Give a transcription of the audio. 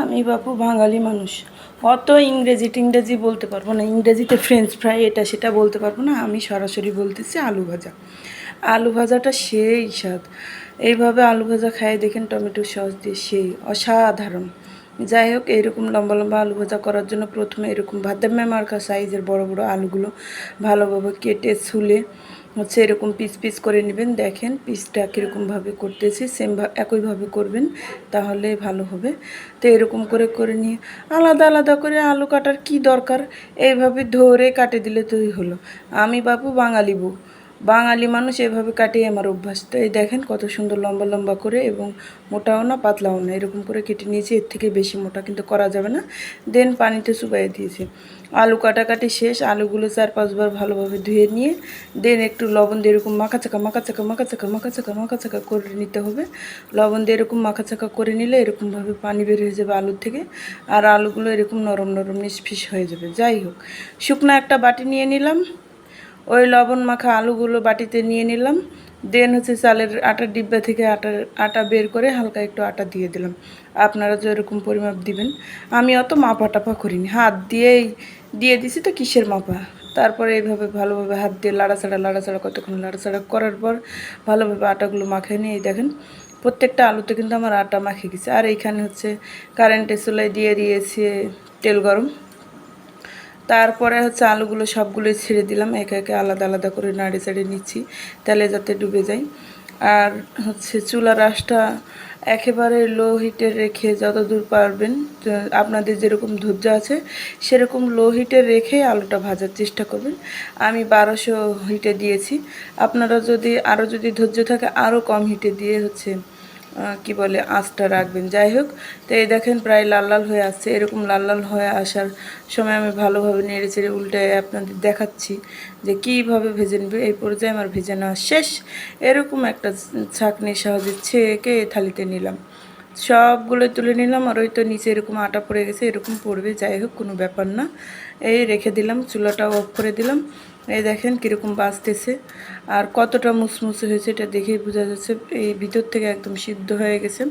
আমি বাপু বাঙালি মানুষ, অত ইংরেজি টিংরেজি বলতে পারবো না। ইংরেজিতে ফ্রেঞ্চ ফ্রাই এটা সেটা বলতে পারবো না। আমি সরাসরি বলতেছি আলু ভাজা। আলু ভাজাটা সেই স্বাদ। এইভাবে আলু ভাজা খাই দেখেন টমেটো সস দিয়ে, সেই অসাধারণ। যাই হোক, এরকম লম্বা লম্বা আলু ভাজা করার জন্য প্রথমে এরকম ভাদ্যমে মার্কা সাইজের বড় বড় আলুগুলো ভালোভাবে কেটে ছুলে হচ্ছে এরকম পিস পিস করে নেবেন। দেখেন পিসটা কীরকমভাবে করতেছি, একইভাবে করবেন, তাহলে ভালো হবে। তো এরকম করে করে নিয়ে আলাদা আলাদা করে আলু কাটার কি দরকার, এইভাবে ধরে কাটে দিলে তোই হলো। আমি বাপু বাঙালি বউ, বাঙালি মানুষ, এভাবে কাটিয়ে আমার অভ্যাস। তো এই দেখেন কত সুন্দর লম্বা লম্বা করে, এবং মোটাও না পাতলাও না, এরকম করে কেটে নিয়েছি। এর থেকে বেশি মোটা কিন্তু করা যাবে না। দেন পানিতে চুবাইয়ে দিয়েছি। আলু কাটাকাটি শেষ, আলুগুলো 4-5 বার ভালোভাবে ধুয়ে নিয়ে দেন একটু লবণ দিয়ে এরকম মাখাচাকা মাখাচাকা মাখাচাকা মাখাচাকা মাখাচাকা করে নিতে হবে। লবণ দিয়ে এরকম মাখাচাকা করে নিলে এরকমভাবে পানি বের হয়ে যাবে আলুর থেকে, আর আলুগুলো এরকম নরম নরম নিষ্পিস হয়ে যাবে। যাই হোক, শুকনো একটা বাটি নিয়ে নিলাম, ওই লবণ মাখা আলুগুলো বাটিতে নিয়ে নিলাম। দেন হচ্ছে চালের আটার ডিব্বা থেকে আটা বের করে হালকা একটু আটা দিয়ে দিলাম। আপনারা যে এরকম পরিমাপ দিবেন, আমি অত মাপা টাপা করিনি, হাত দিয়েই দিয়ে দিছি। তো কিসের মাপা। তারপরে এইভাবে ভালোভাবে হাত দিয়ে লাড়াচাড়া কতক্ষণ লাড়াচাড়া করার পর ভালোভাবে আটাগুলো মাখিয়ে নিয়ে দেখেন প্রত্যেকটা আলুতে কিন্তু আমার আটা মাখিয়ে গেছে। আর এইখানে হচ্ছে কারেন্টের চুলায় দিয়ে দিয়েছি তেল গরম। তারপরে হচ্ছে আলুগুলো সবগুলোই ছেড়ে দিলাম, একে একে আলাদা আলাদা করে নাড়ে চাড়ে নিচ্ছি, তেলে যাতে ডুবে যায়। আর হচ্ছে চুলার আঁচটা একেবারে লো হিটে রেখে যতদূর পারবেন, আপনাদের যেরকম ধৈর্য আছে সেরকম লো হিটে রেখে আলুটা ভাজার চেষ্টা করবেন। আমি 1200 হিটে দিয়েছি, আপনারা যদি ধৈর্য থাকে আরও কম হিটে দিয়ে হচ্ছে কি বলে আঁচটা রাখবেন। যাই হোক, তো এই দেখেন প্রায় লাল লাল হয়ে আসছে। এরকম লাল লাল হয়ে আসার সময় আমি ভালোভাবে নেড়ে চেড়ে উল্টে আপনাদের দেখাচ্ছি যে কীভাবে ভেজে নেবে। এই পর্যায়ে আমার ভেজে নেওয়া শেষ। এরকম একটা ছাঁকনির সাহায্যে ছেঁকে থালিতে নিলাম, সবগুলো তুলে নিলাম। আর ওই তো নিচে এরকম আটা পড়ে গেছে, এরকম পড়বে, যাই হোক কোনো ব্যাপার না। এই রেখে দিলাম, চুলাটা অফ করে দিলাম। এই দেখেন কীরকম বাজতেছে আর কতটা মুসমুসে হয়েছে, এটা দেখেই বোঝা যাচ্ছে এই ভিতর থেকে একদম সিদ্ধ হয়ে গেছে।